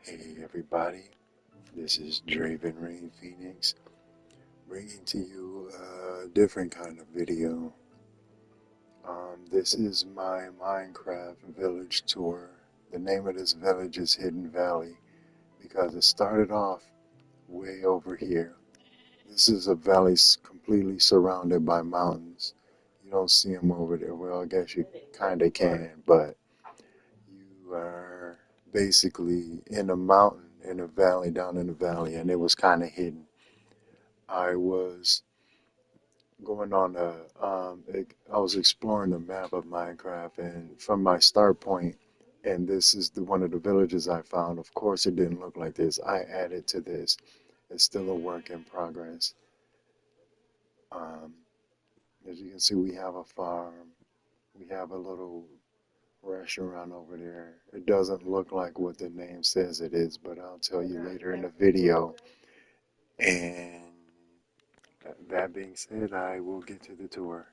Hey everybody, this is Draven Rain Phoenix, bringing to you a different kind of video. This is my Minecraft village tour. The name of this village is Hidden Valley because it started off way over here. This is a valley completely surrounded by mountains. You don't see them over there. Well, I guess you kinda can, but you are basically in a mountain, in a valley, down in the valley, and it was kind of hidden. I was going on I was exploring the map of Minecraft, and from my start point, and this is one of the villages I found. Of course, it didn't look like this. I added to this. It's still a work in progress. Um, as you can see, we have a farm. We have a little restaurant over there. It doesn't look like what the name says it is, but I'll tell you later in the video. And that being said, I will get to the tour.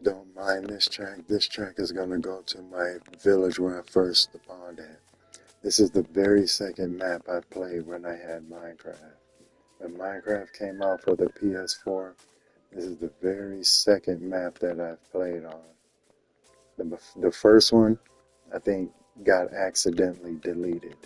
Don't mind this track. This track is going to go to my village where I first spawned at. This is the very second map I played when I had Minecraft. When Minecraft came out for the PS4, this is the very second map that I've played on. The first one, I think, got accidentally deleted.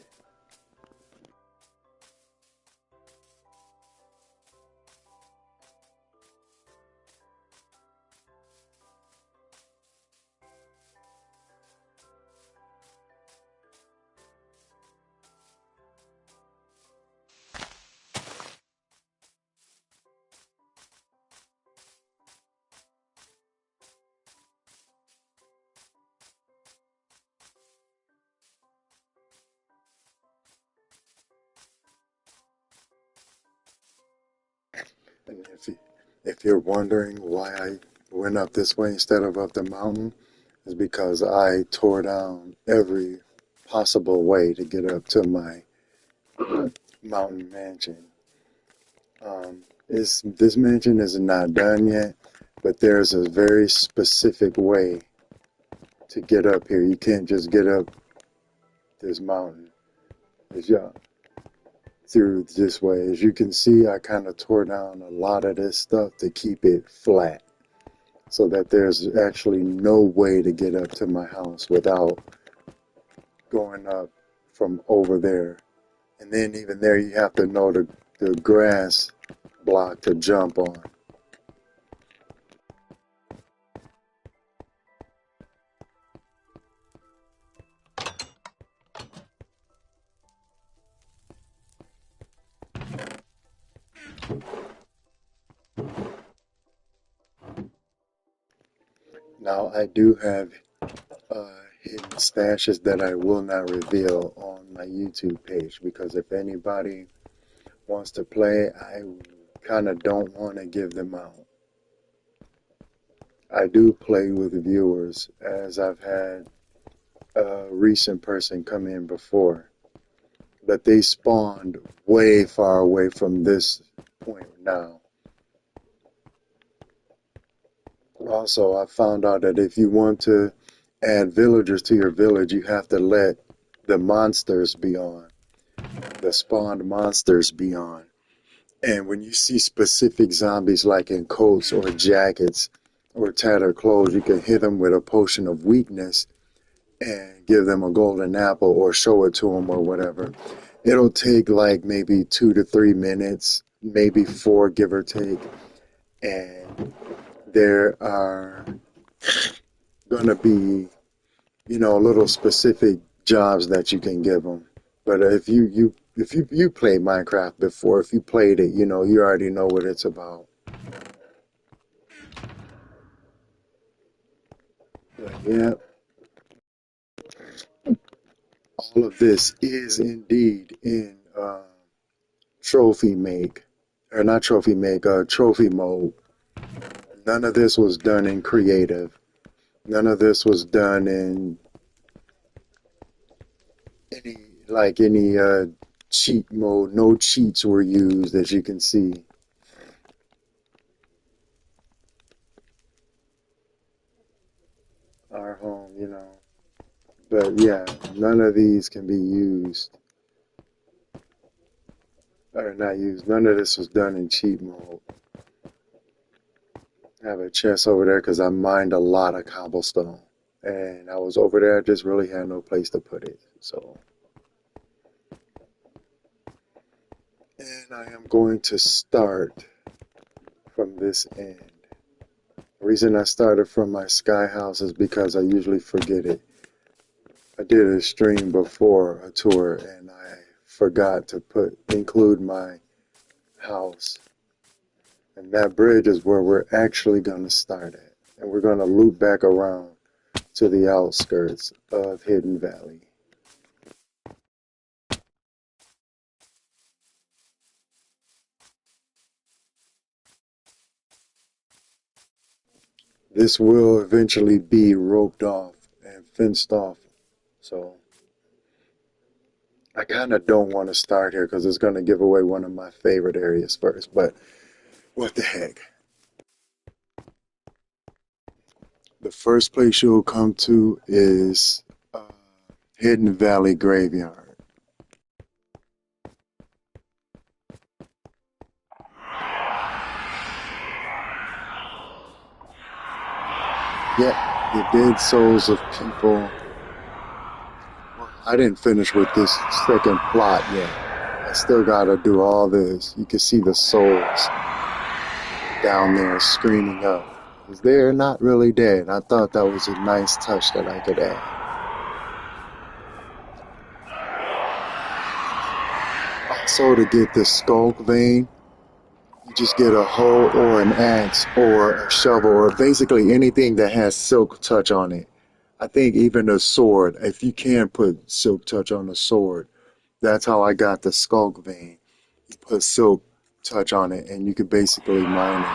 And if you're wondering why I went up this way instead of up the mountain, is because I tore down every possible way to get up to my mountain mansion. This mansion is not done yet, but there's a very specific way to get up here. You can't just get up this mountain. It's through this way. As you can see, I kind of tore down a lot of this stuff to keep it flat, so that there's actually no way to get up to my house without going up from over there. And then even there, you have to know the grass block to jump on. Now, I do have hidden stashes that I will not reveal on my YouTube page, because if anybody wants to play, I kind of don't want to give them out. I do play with viewers, as I've had a recent person come in before, but they spawned way far away from this point now. Also, I found out that if you want to add villagers to your village, you have to let the monsters be on, the spawned monsters be on. And when you see specific zombies like in coats or jackets or tattered clothes, you can hit them with a potion of weakness and give them a golden apple or show it to them or whatever. It'll take like maybe 2 to 3 minutes, maybe four, give or take. And there are gonna be, little specific jobs that you can give them. But if you played Minecraft before, if you played it, you already know what it's about. But yeah, all of this is indeed in trophy make, or not trophy make, trophy mode. None of this was done in creative. None of this was done in any any cheat mode. No cheats were used, as you can see. Our home. But yeah, none of these can be used, or not used. None of this was done in cheat mode. I have a chest over there because I mined a lot of cobblestone. And I was over there, I just really had no place to put it. So, and I am going to start from this end. The reason I started from my sky house is because I usually forget it. I did a stream before a tour and I forgot to include my house. And that bridge is where we're actually going to start at. And we're going to loop back around to the outskirts of Hidden Valley. This will eventually be roped off and fenced off. So I kind of don't want to start here because it's going to give away one of my favorite areas first. But what the heck? The first place you'll come to is Hidden Valley Graveyard. Yep, the dead souls of people. I didn't finish with this second plot yet. I still gotta do all this. You can see the souls down there screaming up. Because they're not really dead. I thought that was a nice touch that I could add. Also, to get the skulk vein, you just get a hoe or an axe or a shovel or basically anything that has silk touch on it. I think even a sword, if you can put silk touch on a sword, that's how I got the skulk vein. You put silk touch on it and you could basically mine it.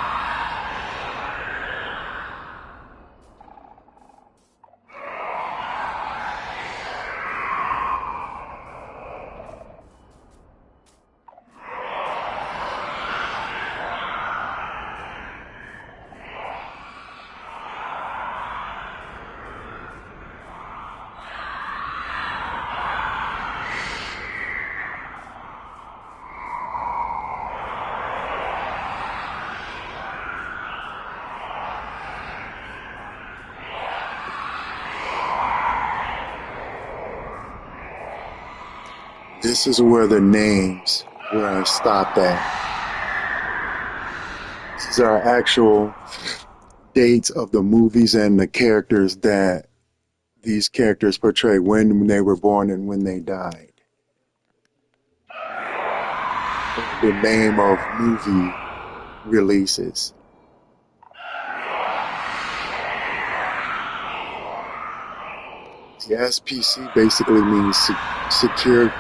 This is where where I stopped at. These are actual dates of the movies and the characters that these characters portray, when they were born and when they died. The name of movie releases. The SPC basically means secure,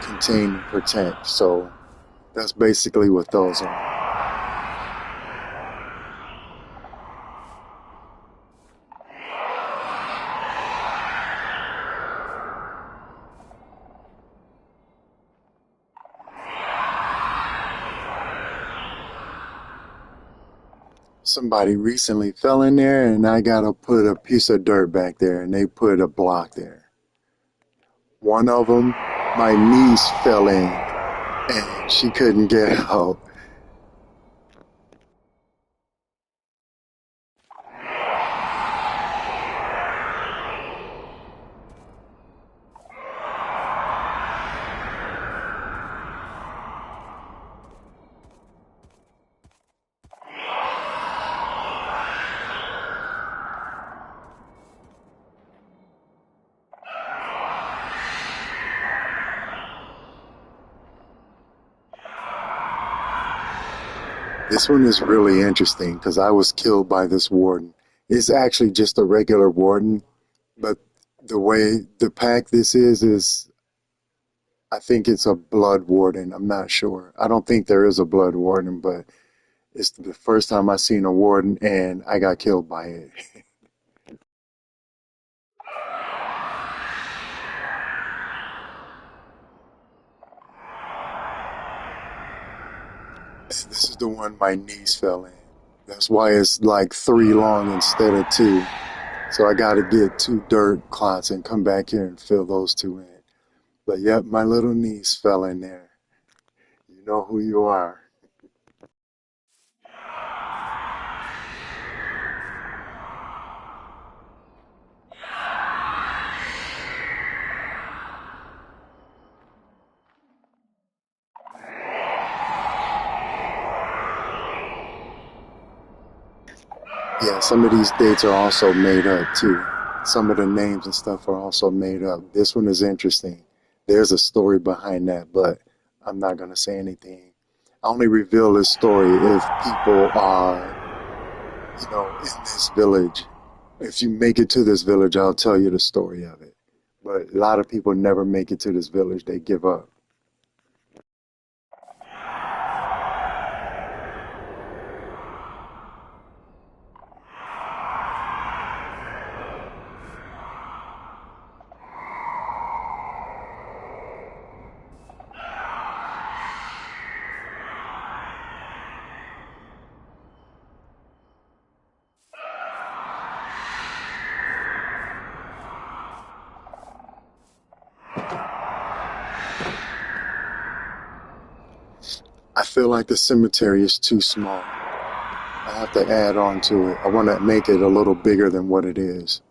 contain, and protect. So that's basically what those are. Somebody recently fell in there and I gotta put a piece of dirt back there and they put a block there. One of them, my niece fell in and she couldn't get out. This one is really interesting because I was killed by this warden. It's actually just a regular warden, but the way the pack this is I think it's a blood warden. I'm not sure. I don't think there is a blood warden, but it's the first time I seen a warden and I got killed by it. This is the one my niece fell in. That's why it's like 3 long instead of 2. So I got to get 2 dirt clots and come back here and fill those 2 in. But yep, my little niece fell in there. You know who you are. Yeah, some of these dates are also made up too. Some of the names and stuff are also made up. This one is interesting. There's a story behind that, but I'm not going to say anything. I only reveal this story if people are, in this village. If you make it to this village, I'll tell you the story of it. But a lot of people never make it to this village. They give up. I feel like the cemetery is too small. I have to add on to it. I want to make it a little bigger than what it is.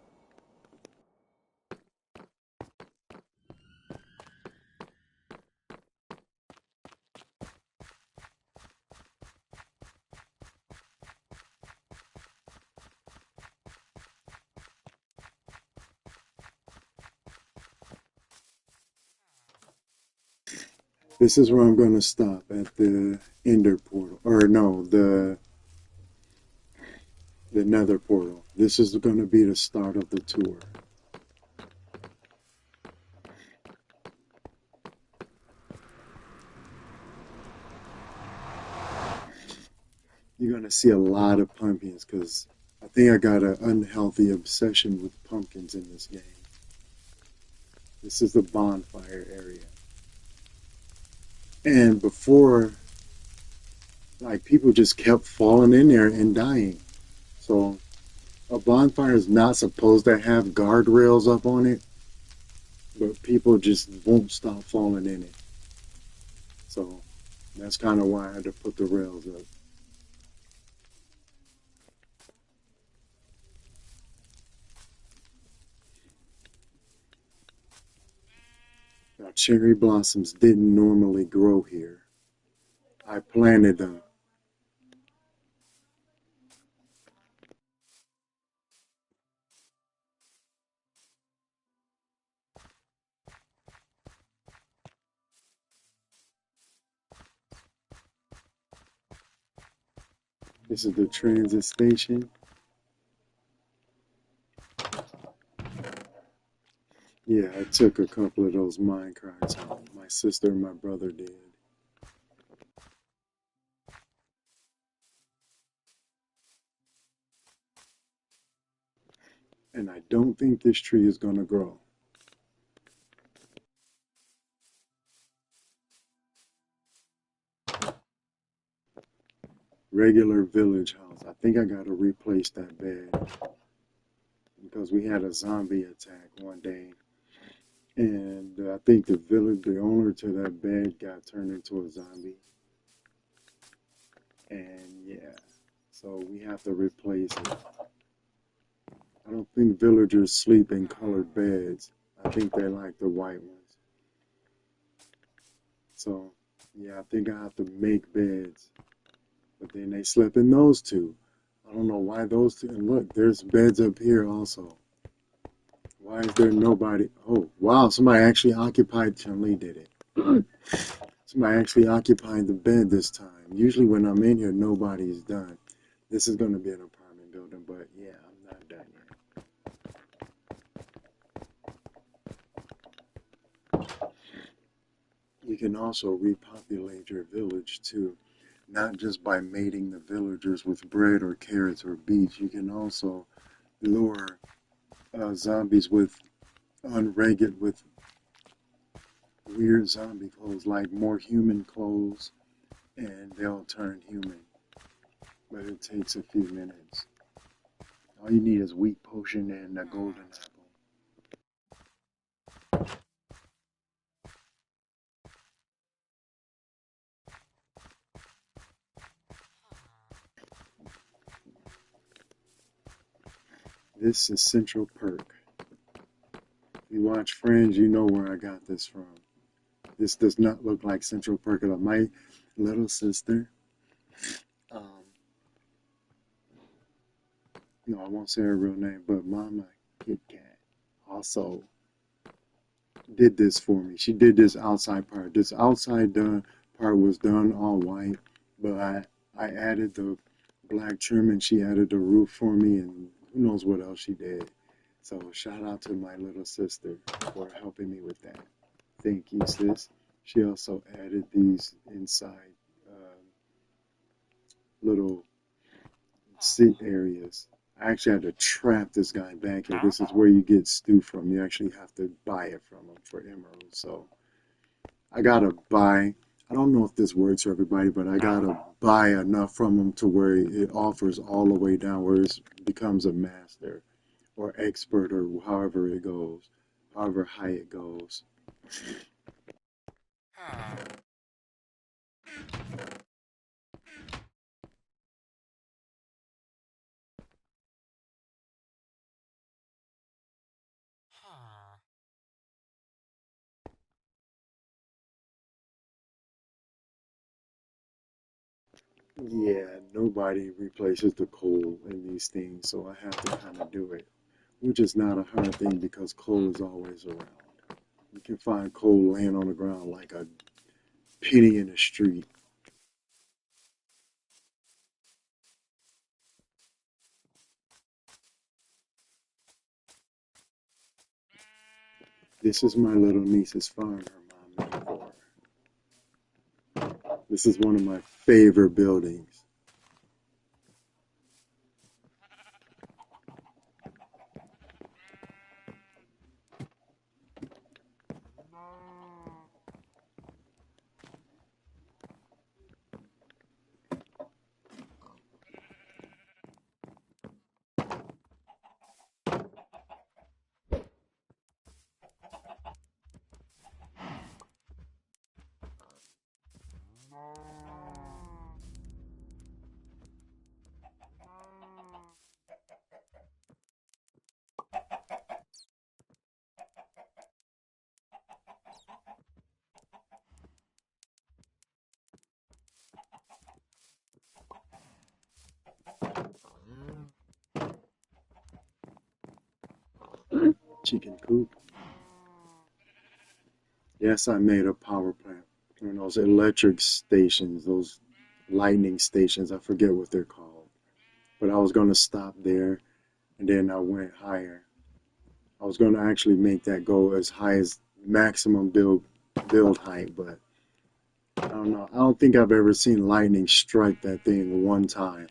This is where I'm going to stop at the Ender portal, or no, the Nether portal. This is going to be the start of the tour. You're going to see a lot of pumpkins because I think I got an unhealthy obsession with pumpkins in this game. This is the bonfire area. And before, like, people just kept falling in there and dying. So a bonfire is not supposed to have guardrails up on it, but people just won't stop falling in it. So that's kind of why I had to put the rails up. Now, cherry blossoms didn't normally grow here. I planted them. This is the transit station. Yeah, I took a couple of those mine carts out. My sister and my brother did. And I don't think this tree is going to grow. regular village house. I think I gotta replace that bed because we had a zombie attack one day, and I think the owner to that bed got turned into a zombie, and yeah, so we have to replace it. I don't think villagers sleep in colored beds. I think they like the white ones. So yeah, I think I have to make beds, but then they slept in those two. I don't know why those two. And look, there's beds up here also. Why is there nobody? Oh, wow, somebody actually occupied. Chun-Li did it. Somebody actually occupied the bed this time. Usually when I'm in here, nobody's done. This is going to be an apartment building, but yeah, I'm not done yet. You can also repopulate your village too, not just by mating the villagers with bread or carrots or beets. You can also lure zombies with with weird zombie clothes, like more human clothes, and they'll turn human. But it takes a few minutes. All you need is wheat potion and a golden apple. This is Central Perk. If you watch Friends, you know where I got this from. This does not look like Central Perk at all. My little sister, um, no, I won't say her real name, but Mama Kit Kat also did this for me. She did this outside part. This outside done part was done all white, but I added the black trim and she added the roof for me, and who knows what else she did. So shout out to my little sister for helping me with that. Thank you, sis. She also added these inside little sit areas. I actually had to trap this guy back here. This is where you get stew from. You actually have to buy it from him for emeralds. So I gotta buy. I don't know if this works for everybody, but I gotta buy enough from him to where it offers all the way down, where it becomes a master or expert or however it goes, however high it goes. Yeah, nobody replaces the coal in these things, so I have to kind of do it, which is not a hard thing because coal is always around. You can find coal laying on the ground like a penny in the street. This is my little niece's farm her mom made for her. This is one of my favorite buildings. Chicken coop. Yes, I made a power plant. You know, those electric stations, those lightning stations, I forget what they're called. But I was going to stop there and then I went higher. I was going to actually make that go as high as maximum build height, but I don't know. I don't think I've ever seen lightning strike that thing one time.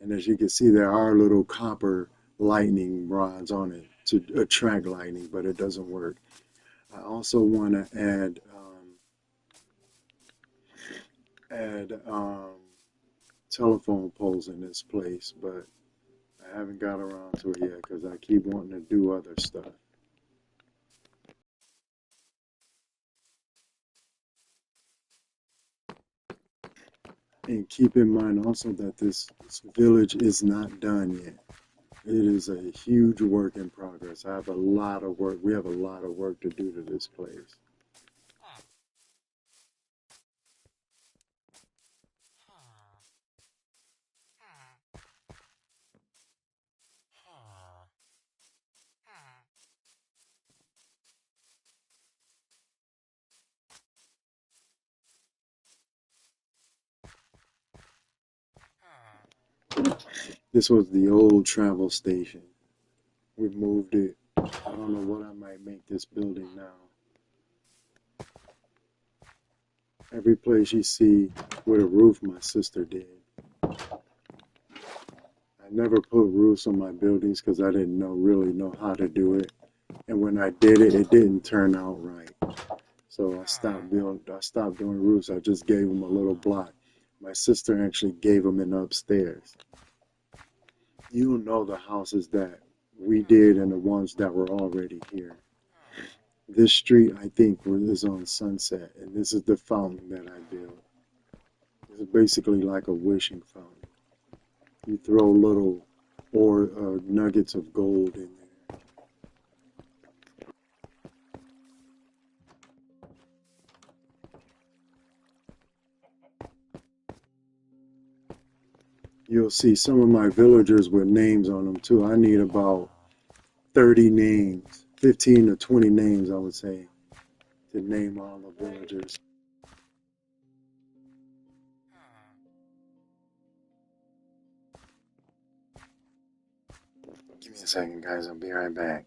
And as you can see, there are little copper lightning rods on it to attract lightning, but it doesn't work. I also want to add telephone poles in this place, but I haven't got around to it yet because I keep wanting to do other stuff. And keep in mind also that this village is not done yet. It is a huge work in progress. I have a lot of work. We have a lot of work to do to this place. This was the old travel station. We moved it. I don't know what I might make this building now. Every place you see with a roof, my sister did. I never put roofs on my buildings because I didn't really know how to do it. And when I did it, it didn't turn out right. So I stopped doing roofs. I just gave them a little block. My sister actually gave them an upstairs. You know the houses that we did and the ones that were already here. This street, I think, is on Sunset, and this is the fountain that I built. It's basically like a wishing fountain. You throw little nuggets of gold in there. You'll see some of my villagers with names on them too. I need about 30 names, 15 to 20 names, I would say, to name all the villagers. Give me a second, guys. I'll be right back.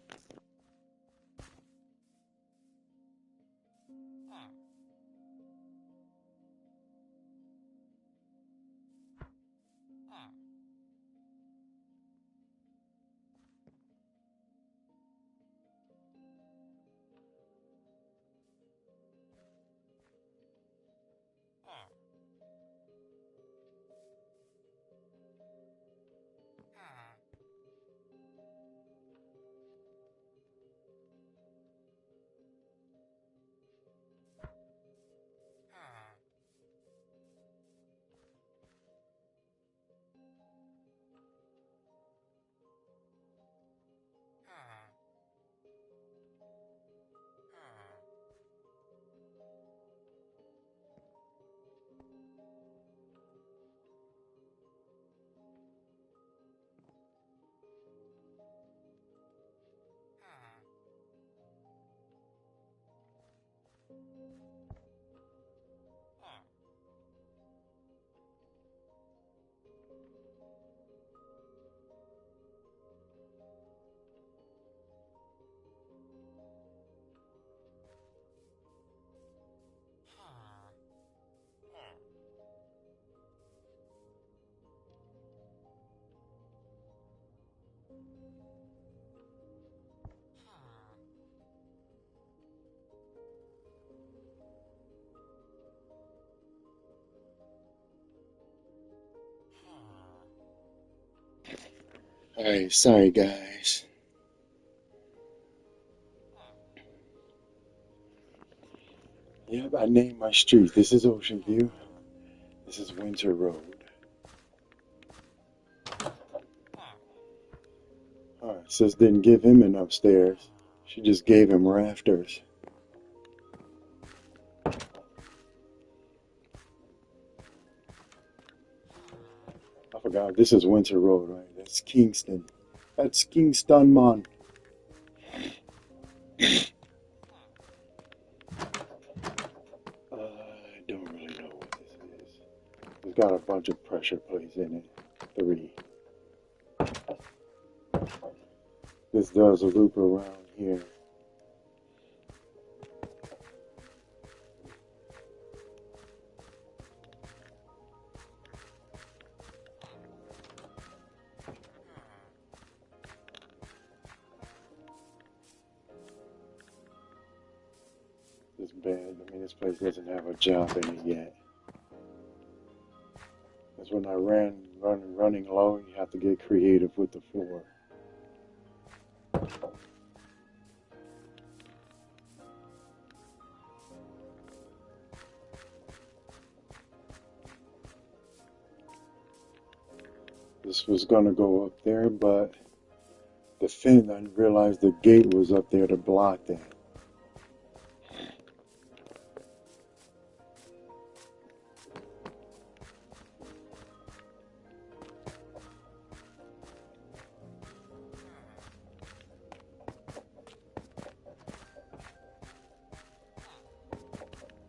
Alright, sorry guys. Yep, I named my street. This is Ocean View. This is Winter Road. Alright, sis didn't give him an upstairs. She just gave him rafters. I forgot, this is Winter Road, right? That's Kingston. That's Kingston, man. I don't really know what this is. It's got a bunch of pressure plates in it. 3. This does a loop around here. This bad. I mean, this place doesn't have a job in it yet. That's Sometimes when I running low, you have to get creative with the floor. This was gonna go up there, but the fence, I realized the gate was up there to block that.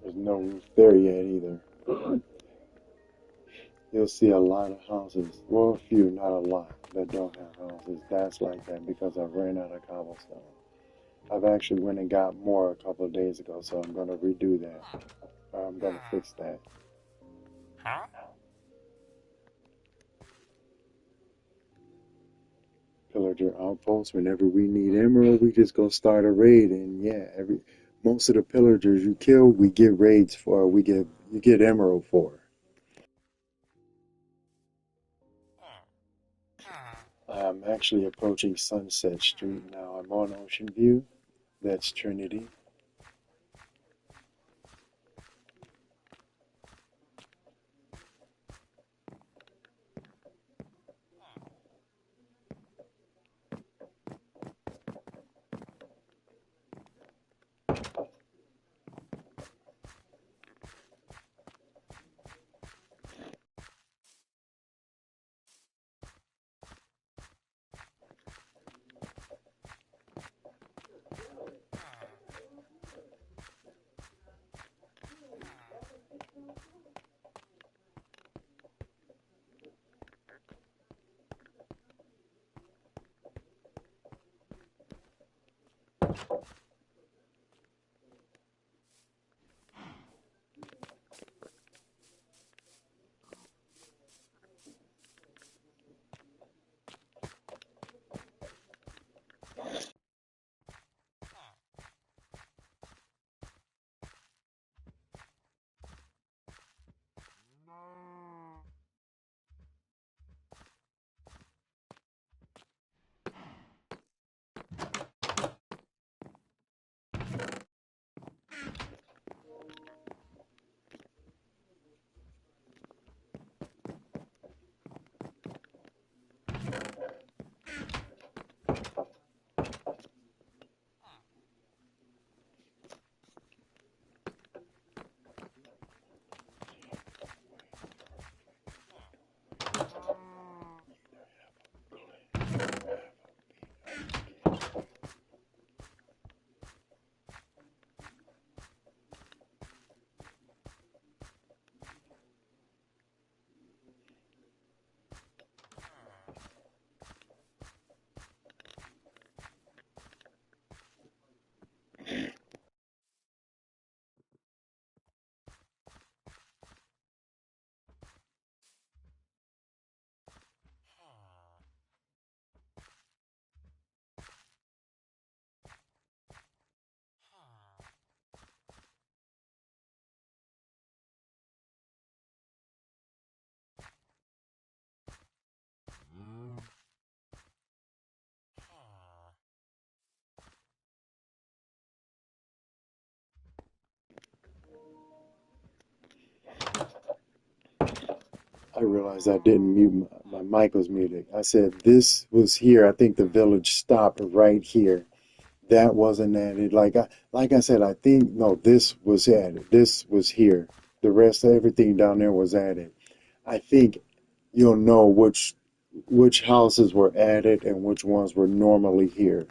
There's no roof there yet either. You'll see a lot of houses, well, a few, not a lot, that don't have houses. That's like that because I ran out of cobblestone. I've actually went and got more a couple of days ago, so I'm gonna redo that. I'm gonna fix that. Pillager outpost. Whenever we need emerald, we just go start a raid, and yeah, most of the pillagers you kill, we get raids for. You get emerald for. I'm actually approaching Sunset Street now. I'm on Ocean View. That's Trinity. I realized I didn't mute my mic was muted. I said this was here. I think the village stopped right here. That wasn't added. Like I said, I think no, this was added. This was here. The rest of everything down there was added. I think you'll know which houses were added and which ones were normally here.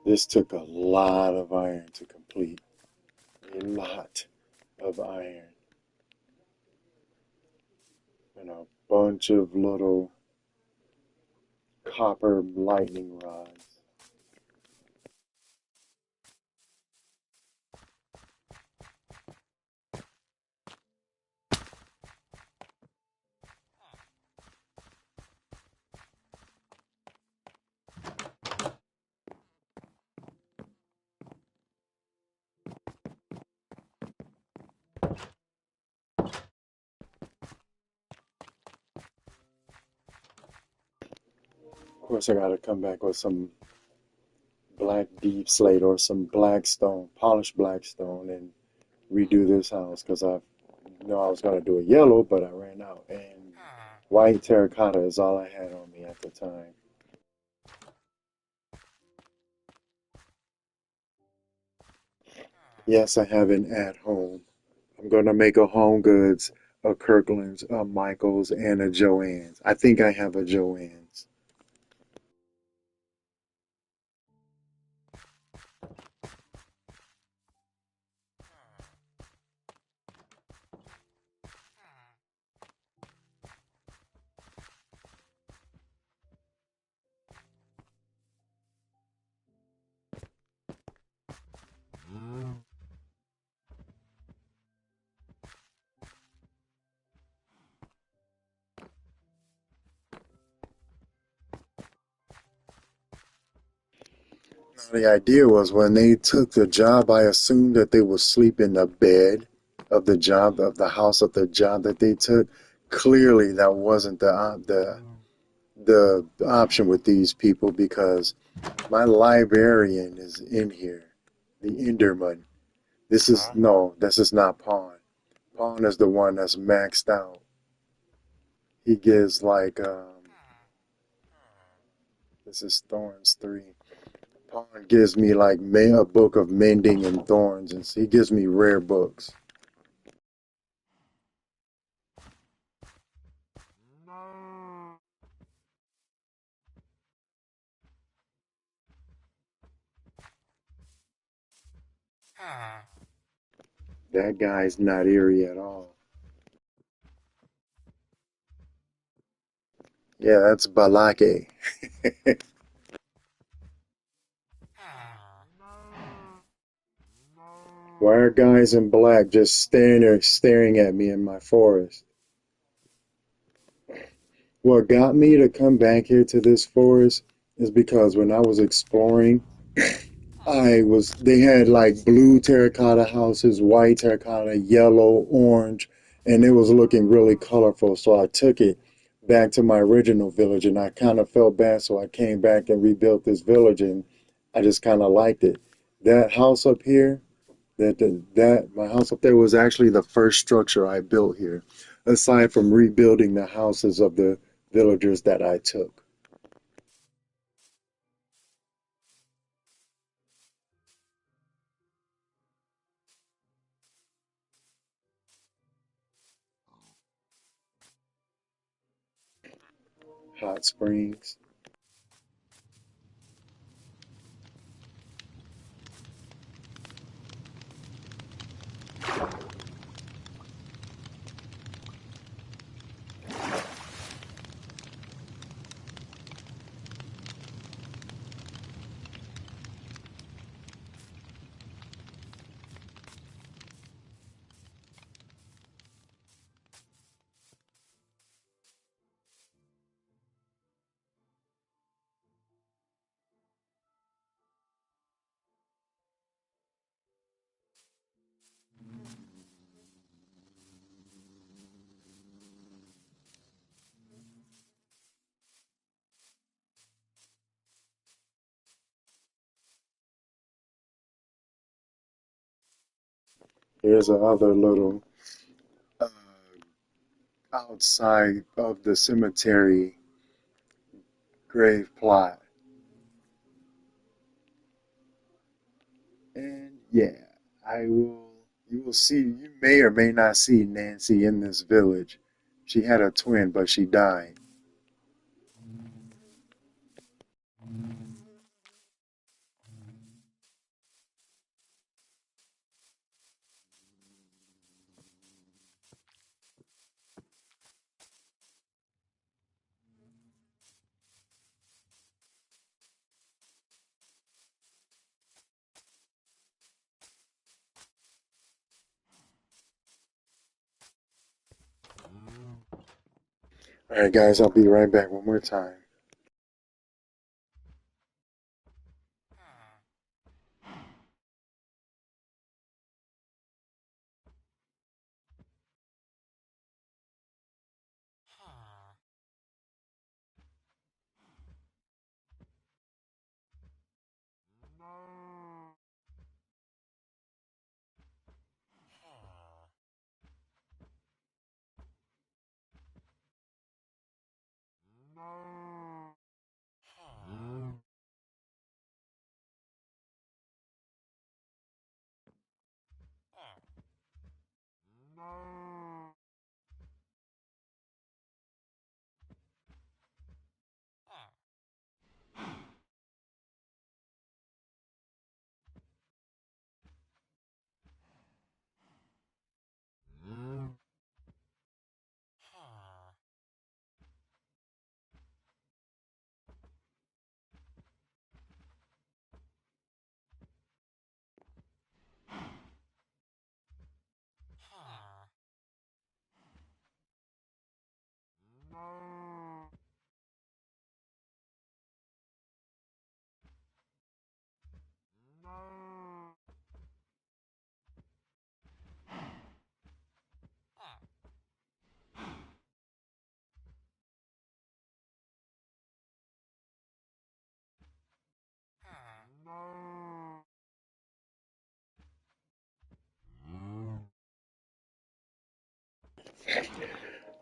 This took a lot of iron to complete. A lot of iron. And a bunch of little copper lightning rods. Of course, I gotta come back with some black deep slate or some black stone, polished black stone, and redo this house because I know I was gonna do a yellow, but I ran out. And white terracotta is all I had on me at the time. Yes, I have an at home. I'm gonna make a Home Goods, a Kirkland's, a Michael's, and a Joann's. I think I have a Joann's. The idea was when they took the job, I assumed that they would sleep in the bed of the job of the house of the job that they took. Clearly, that wasn't the option with these people because my librarian is in here, the Enderman. This is no, this is not Pawn. Pawn is the one that's maxed out. He gives like this is Thorns 3. Pawn gives me like a book of mending and thorns, and he gives me rare books. That guy's not eerie at all. Yeah, that's Balake. Why are guys in black just standing there staring at me in my forest? What got me to come back here to this forest is because when I was exploring, they had like blue terracotta houses, white terracotta, yellow, orange, and it was looking really colorful. So I took it back to my original village and I kind of felt bad. So I came back and rebuilt this village and I just kind of liked it. That house up here, my house up there was actually the first structure I built here, aside from rebuilding the houses of the villagers that I took. Hot springs. Here's another little uh, outside of the cemetery grave plot. And yeah, you will see, you may or may not see Nancy in this village. She had a twin, but she died. Alright, guys, I'll be right back one more time.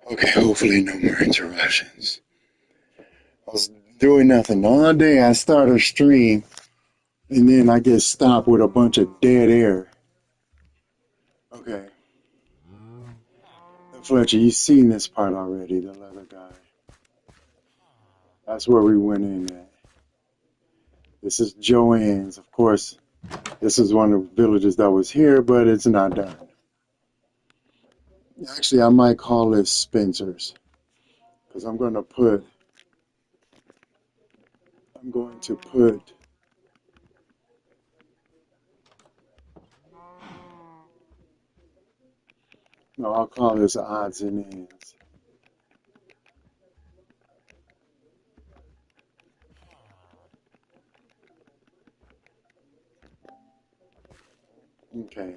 Okay, hopefully no more interruptions. I was doing nothing all day. I start a stream, and then I get stopped with a bunch of dead air. Okay. Fletcher, you've seen this part already, the leather guy. That's where we went in at. This is Joanne's. Of course, this is one of the villages that was here, but it's not done. Actually, I might call this Spencer's, because I'm going to put, no, I'll call this odds and ends. Okay.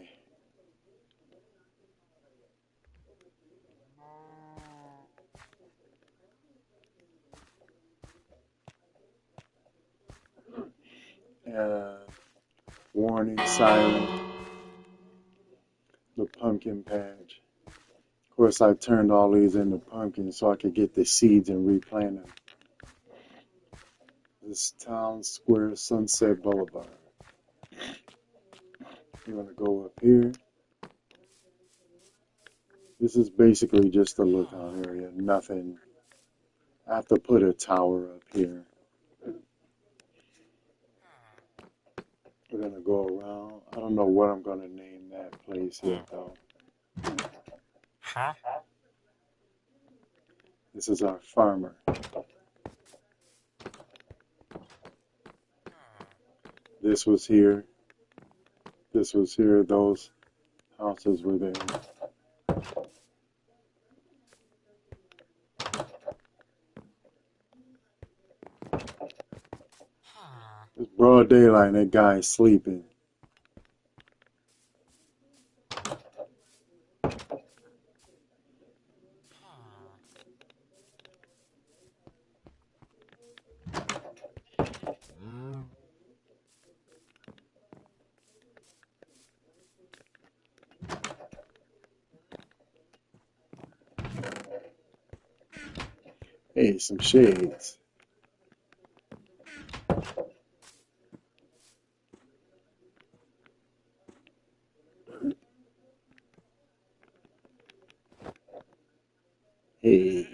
Uh, warning siren, the pumpkin patch. Of course, I turned all these into pumpkins so I could get the seeds and replant them. This town square, Sunset Boulevard. You want to go up here. This is basically just a lookout area, nothing. I have to put a tower up here. We're gonna go around. I don't know what I'm gonna name that place yet though. This is our farmer. This was here. This was here. Those houses were there. It's broad daylight and that guy is sleeping. Hey, some shades. Hey.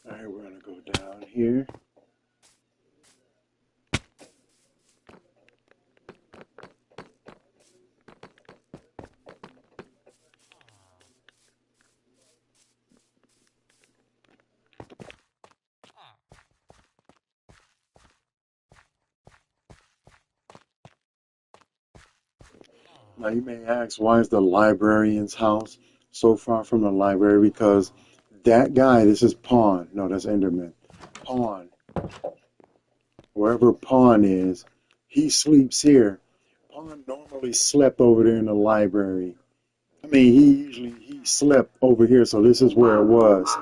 Alright, we're gonna go down here. Now you may ask, why is the librarian's house so far from the library? Because that guy, this is Pawn. No, that's Enderman. Pawn, wherever Pawn is, he sleeps here. Pawn normally slept over there in the library. I mean, he slept over here, so this is where it was.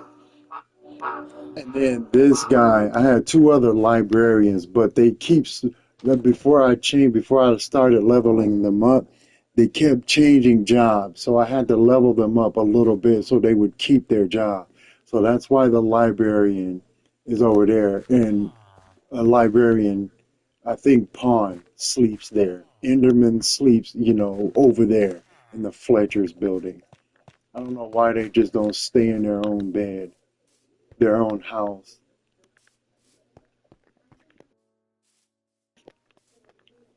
And then this guy, I had two other librarians, but they keep before I started leveling them up, they kept changing jobs. So I had to level them up a little bit so they would keep their job. So that's why the librarian is over there. And a librarian, I think Pawn sleeps there. Enderman sleeps, over there in the Fletcher's building. I don't know why they just don't stay in their own bed, their own house.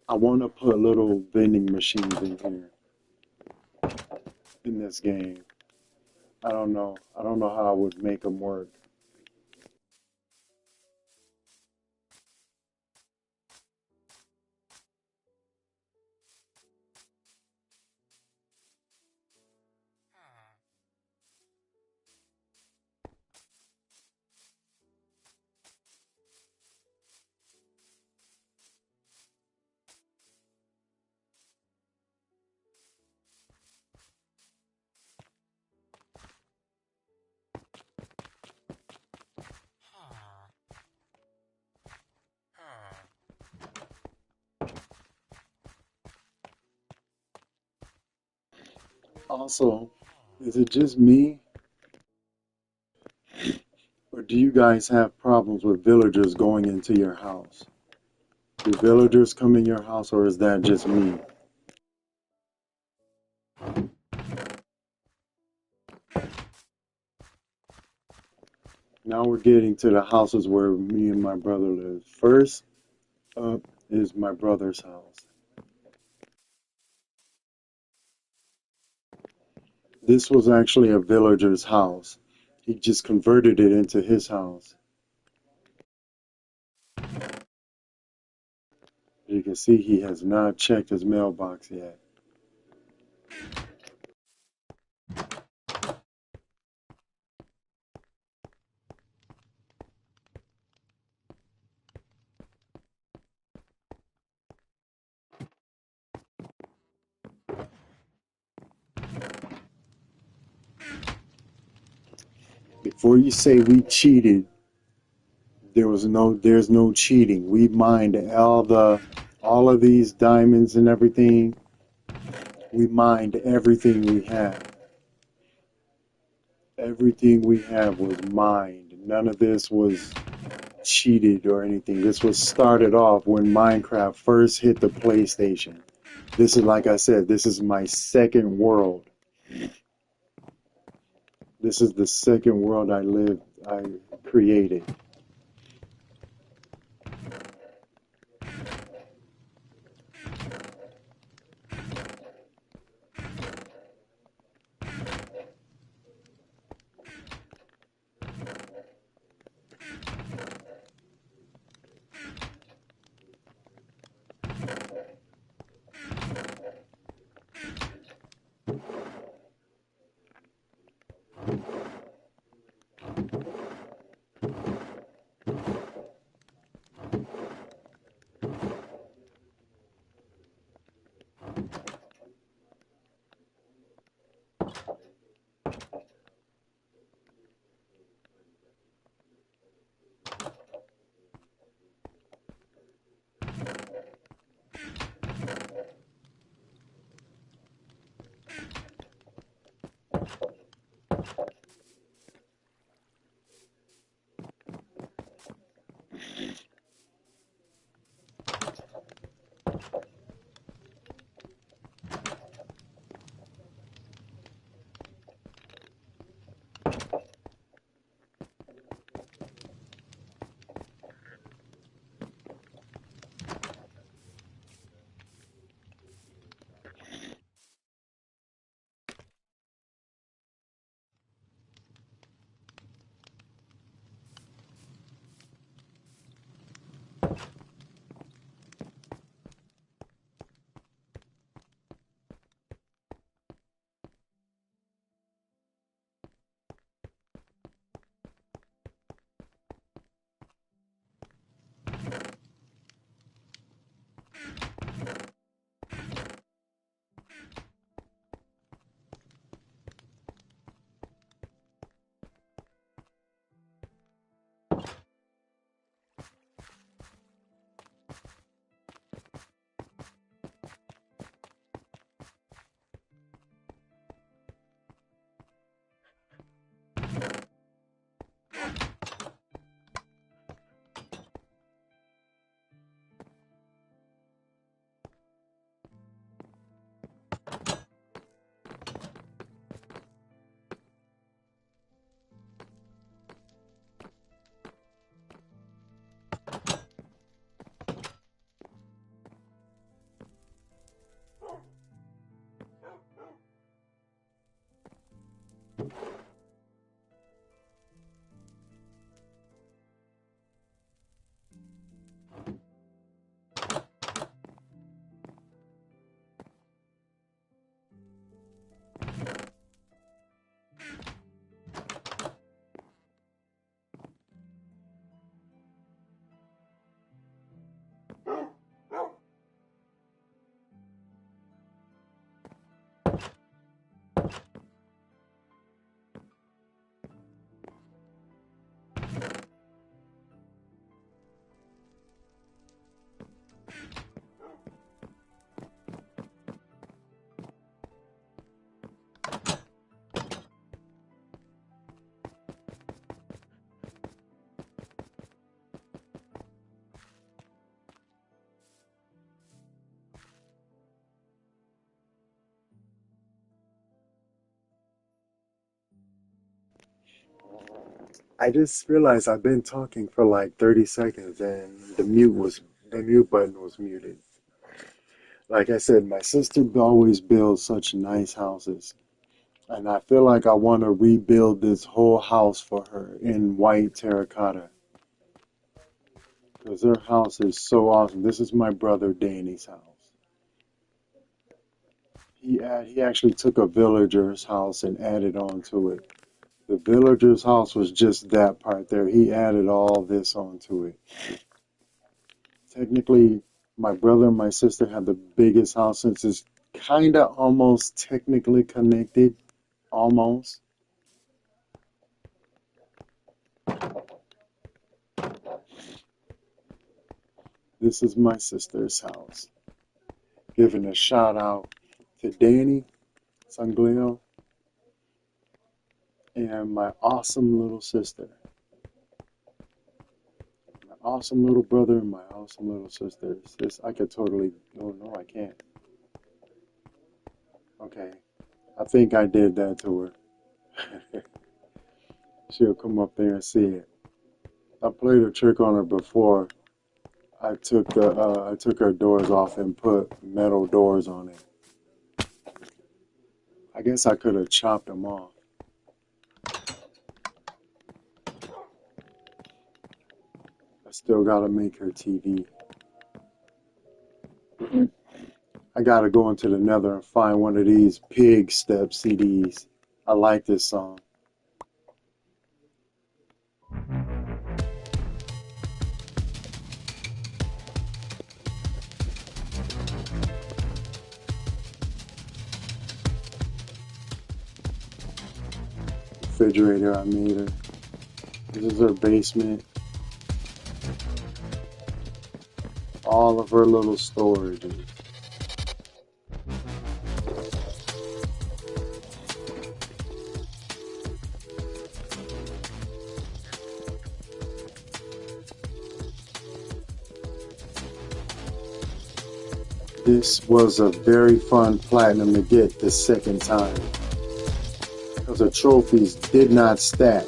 I want to put little vending machines in here in this game. I don't know. I don't know how I would make them work. Also, is it just me, or do you guys have problems with villagers going into your house? Do villagers come in your house, or is that just me? Now we're getting to the houses where me and my brother live. First up is my brother's house. This was actually a villager's house. He just converted it into his house. You can see he has not checked his mailbox yet. Before you say we cheated, there's no cheating. We mined all of these diamonds and everything. We mined everything we have. Everything we have was mined. None of this was cheated or anything. This was started off when Minecraft first hit the PlayStation. This is, like I said, this is my second world. This is the second world I created. I just realized I've been talking for like 30 seconds and the mute button was muted. Like I said, my sister always builds such nice houses. And I feel like I want to rebuild this whole house for her in white terracotta. Because her house is so awesome. This is my brother Danny's house. He actually took a villager's house and added on to it. The villager's house was just that part there. He added all this onto it. Technically, my brother and my sister have the biggest house since it's kind of almost technically connected. Almost. This is my sister's house. Giving a shout out to Danny, Sangleo, and my awesome little sister. My awesome little brother and my awesome little sister. This I could totally. Oh no, I can't. Okay, I think I did that to her. She'll come up there and see it. I played a trick on her before. I took her doors off and put metal doors on it. I guess I could have chopped them off. I still gotta make her TV. I gotta go into the nether and find one of these pig step CDs. I like this song. Refrigerator I made her. This is her basement. All of her little storages. This was a very fun platinum to get the second time. Because the trophies did not stack.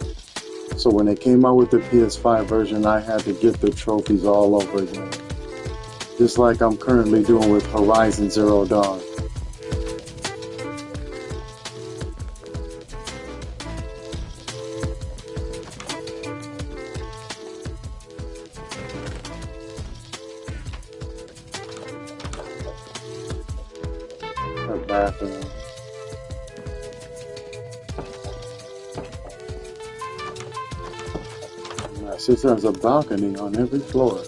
So when they came out with the PS5 version, I had to get the trophies all over again. Just like I'm currently doing with Horizon Zero Dawn. Her bathroom. My sister has a balcony on every floor.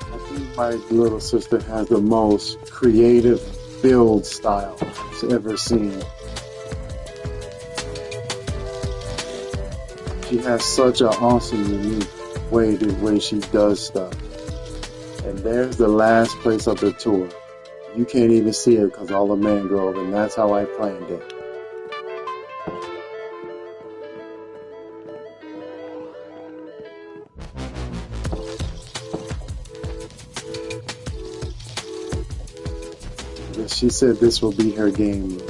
I think my little sister has the most creative build style I've ever seen. She has such an awesome, unique way the way she does stuff. And there's the last place of the tour. You can't even see it because all the mangrove, and that's how I planned it. She said this will be her game room.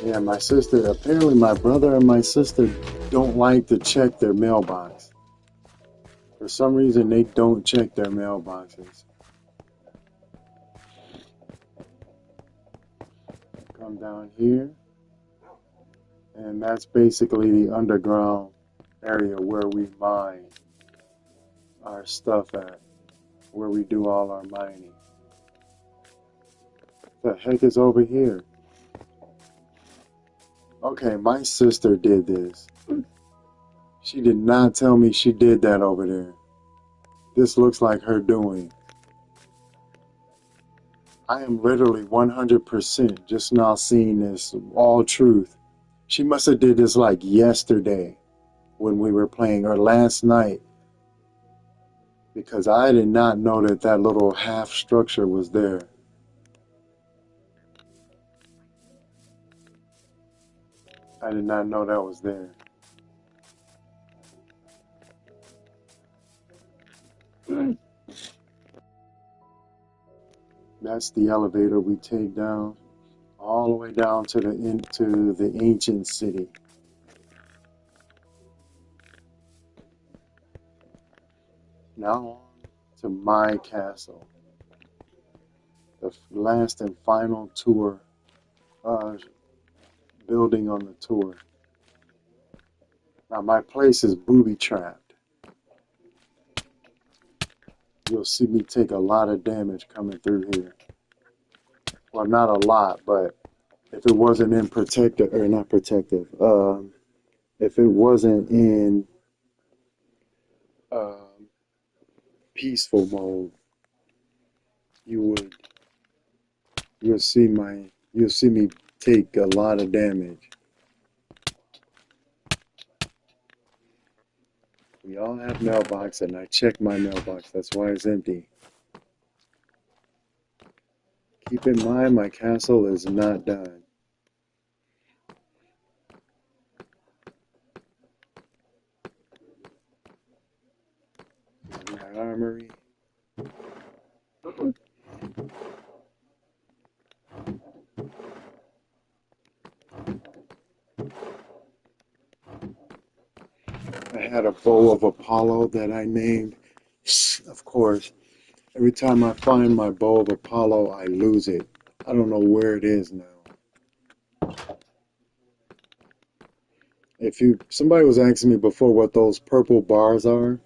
Yeah, my sister, apparently my brother and my sister don't like to check their mailbox. For some reason, they don't check their mailboxes. Come down here. And that's basically the underground area where we mine our stuff at, where we do all our mining. What the heck is over here? Okay, my sister did this. She did not tell me she did that over there. This looks like her doing. I am literally 100% just now seeing this, all truth. She must have did this like yesterday when we were playing, or last night. Because I did not know that that little half structure was there. did not know that was there. That's the elevator we take down, all the way down to the ancient city. Now on to my castle, the last and final tour, building on the tour. Now my place is booby trapped. You'll see me take a lot of damage coming through here. Well, not a lot, but if it wasn't in protective, or not protective, if it wasn't in peaceful mode, you'll see me take a lot of damage. We all have mailbox, and I check my mailbox. That's why it's empty. Keep in mind, my castle is not done. My armory. I had a bow of Apollo that I named. Of course, every time I find my bow of Apollo, I lose it. I don't know where it is now. Somebody was asking me before what those purple bars are.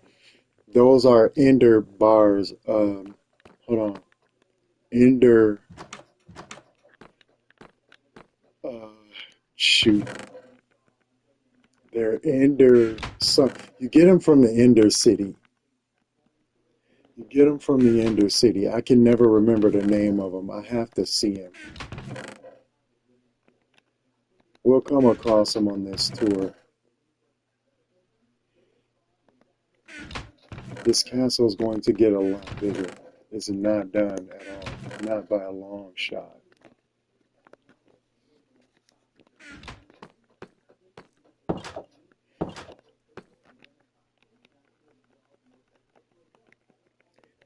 Those are ender bars. Hold on. Ender. Shoot. They're ender. You get them from the ender city. You get them from the ender city. I can never remember the name of them. I have to see them. We'll come across them on this tour. This castle is going to get a lot bigger. It's not done at all. Not by a long shot.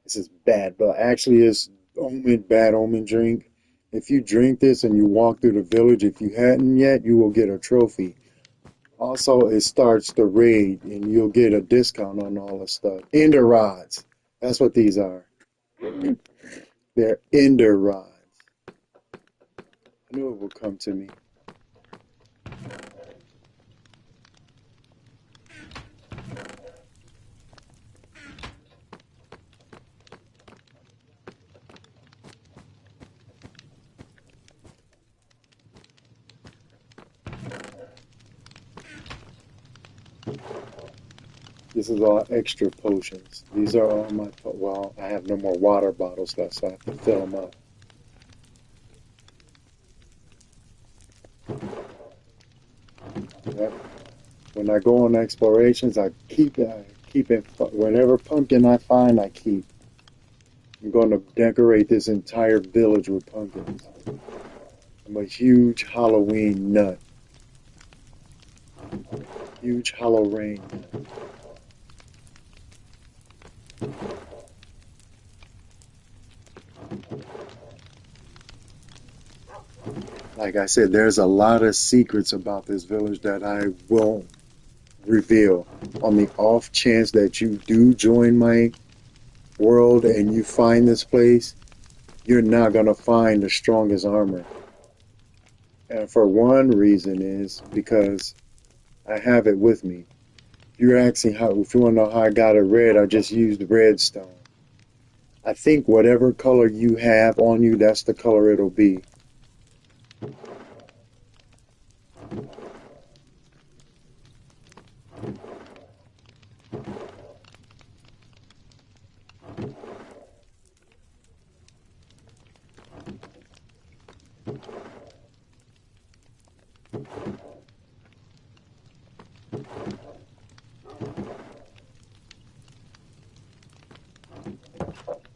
This is bad, but actually it's bad omen drink. If you drink this and you walk through the village, if you hadn't yet, you will get a trophy. Also, it starts the raid and you'll get a discount on all the stuff. Ender rods. That's what these are. They're ender rods. I knew it would come to me. This is all extra potions. These are all my, well, I have no more water bottles left, so I have to fill them up. Yep. When I go on explorations, I keep it, whatever pumpkin I find, I keep. I'm going to decorate this entire village with pumpkins. I'm a huge Halloween nut. Huge Halloween nut. Like I said, there's a lot of secrets about this village that I won't reveal. On the off chance that you do join my world and you find this place, you're not going to find the strongest armor. And for one reason is because I have it with me. If you're asking if you want to know how I got it red, I just used redstone. I think whatever color you have on you, that's the color it'll be.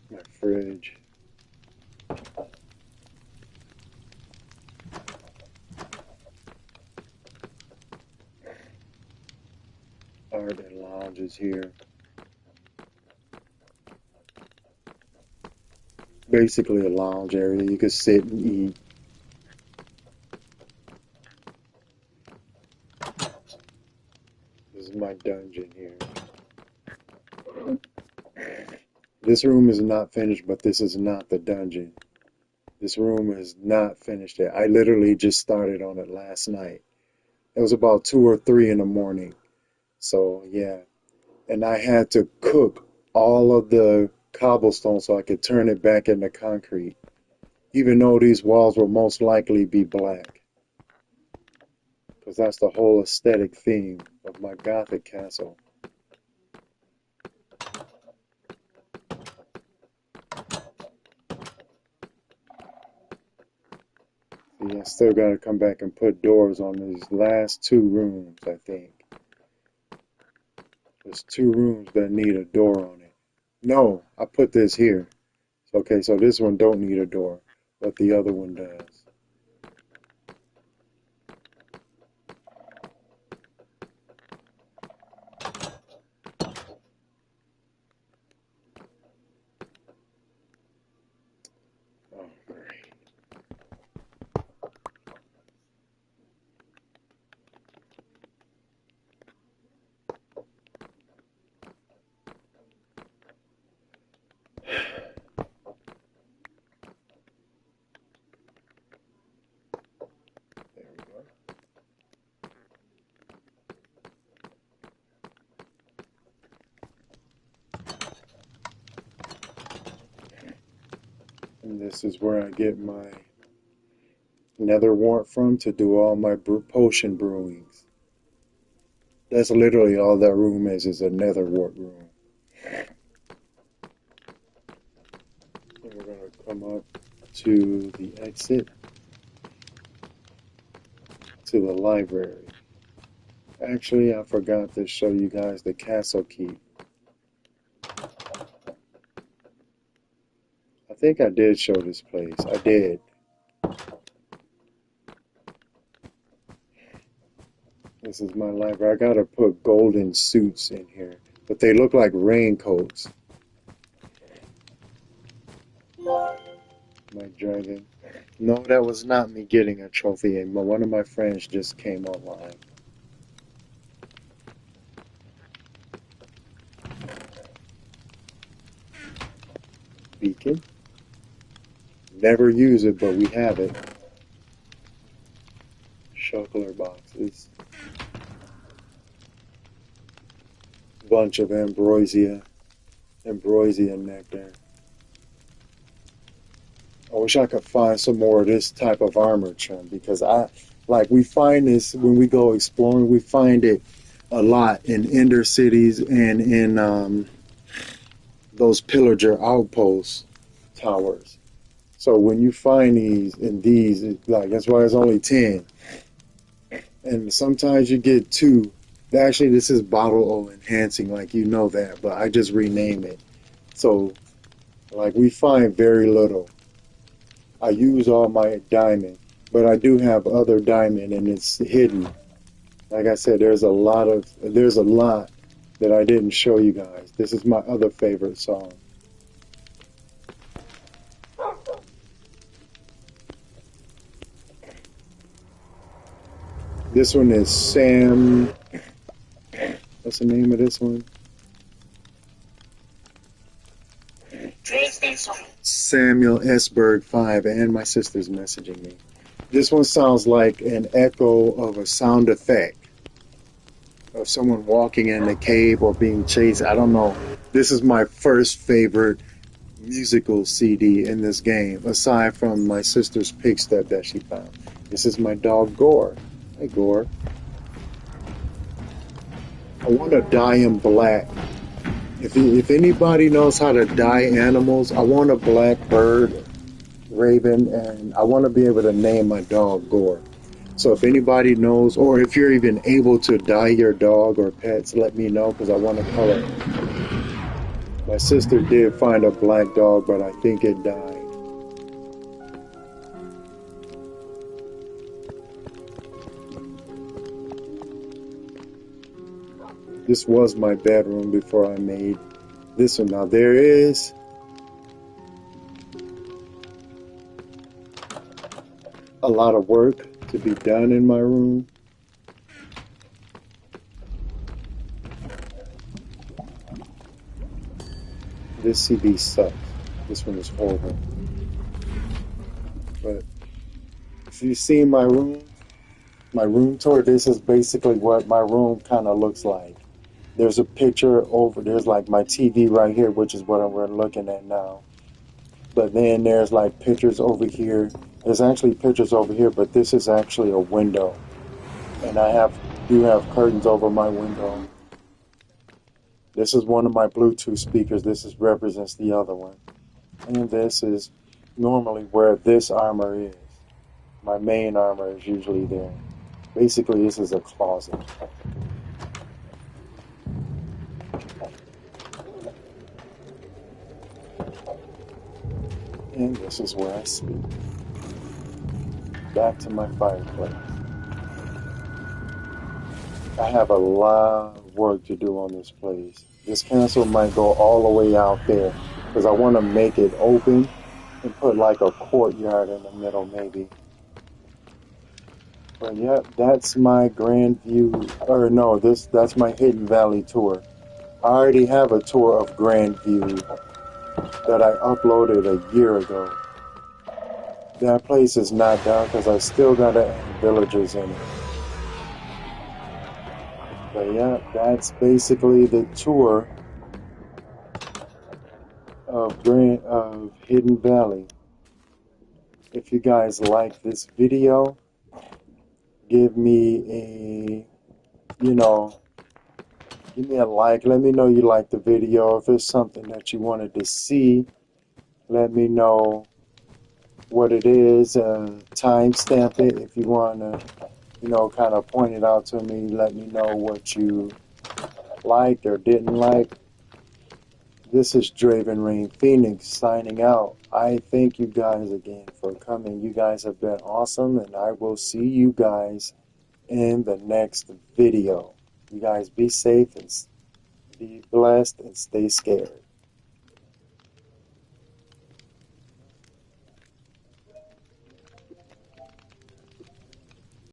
My fridge. lounge is here. Basically a lounge area. You could sit and eat. This is my dungeon here. This room is not finished, but this is not the dungeon. This room is not finished yet. I literally just started on it last night. It was about 2 or 3 in the morning. So yeah. And I had to cook all of the cobblestone so I could turn it back into concrete. Even though these walls will most likely be black. Because that's the whole aesthetic theme of my Gothic castle. See, I still got to come back and put doors on these last 2 rooms, I think. There's 2 rooms that need a door on it. No, I put this here. Okay, so this one don't need a door, but the other one does. Oh, great. There we go. And this is where I get my nether wart from to do all my potion brewings. That's literally all that room is a nether wart room. And we're going to come up to the exit to the library. Actually, I forgot to show you guys the castle keep. I think I did show this place. I did. This is my library. I gotta put golden suits in here, but they look like raincoats. My dragon. No, that was not me getting a trophy, and one of my friends just came online. Beacon. Never use it, but we have it. Shuckler boxes. Bunch of ambrosia nectar. I wish I could find some more of this type of armor trim because we find this when we go exploring. We find it a lot in Ender cities and in those pillager outpost towers. So when you find these in these, that's why it's only 10. And sometimes you get 2. Actually, this is bottle O enhancing, you know that, but I just rename it. So, we find very little. I use all my diamond, but I do have other diamond, and it's hidden. Like I said, there's a lot that I didn't show you guys. This is my other favorite song. This one is Sam. What's the name of this one? Samuel Esberg 5, and my sister's messaging me. This one sounds like an echo of a sound effect of someone walking in a cave or being chased. I don't know. This is my first favorite musical CD in this game, aside from my sister's pick step that she found. This is my dog Gore. Hey Gore. I want to dye him black. If anybody knows how to dye animals, I want a black bird, raven, and I want to be able to name my dog Gore. So if anybody knows, or if you're even able to dye your dog or pets, let me know because I want to color it. My sister did find a black dog, but I think it died. this was my bedroom before I made this one. Now there is a lot of work to be done in my room. This CD sucks. This one is horrible. But if you see my room tour, this is basically what my room kind of looks like. There's a picture over, there's like my TV right here, which is what we're looking at now. But then there's like pictures over here. There's actually pictures over here, but this is actually a window. And I do have curtains over my window. This is one of my Bluetooth speakers. This represents the other one. And this is normally where this armor is. My main armor is usually there. Basically, this is a closet. And this is where I sleep. Back to my fireplace. I have a lot of work to do on this place. This castle might go all the way out there because I want to make it open and put like a courtyard in the middle maybe. But yeah, that's my Grand View, or no, that's my Hidden Valley tour. I already have a tour of Grand View that I uploaded a year ago. That place is not down because I still gotta add villagers in it. But yeah, that's basically the tour of Hidden Valley. If you guys like this video, give me a like. Let me know you like the video. If it's something that you wanted to see, let me know what it is. Timestamp it if you want to, kind of point it out to me. Let me know what you liked or didn't like. This is Draven Rain Phoenix signing out. I thank you guys again for coming. You guys have been awesome, and I will see you guys in the next video. You guys be safe and be blessed and stay scared.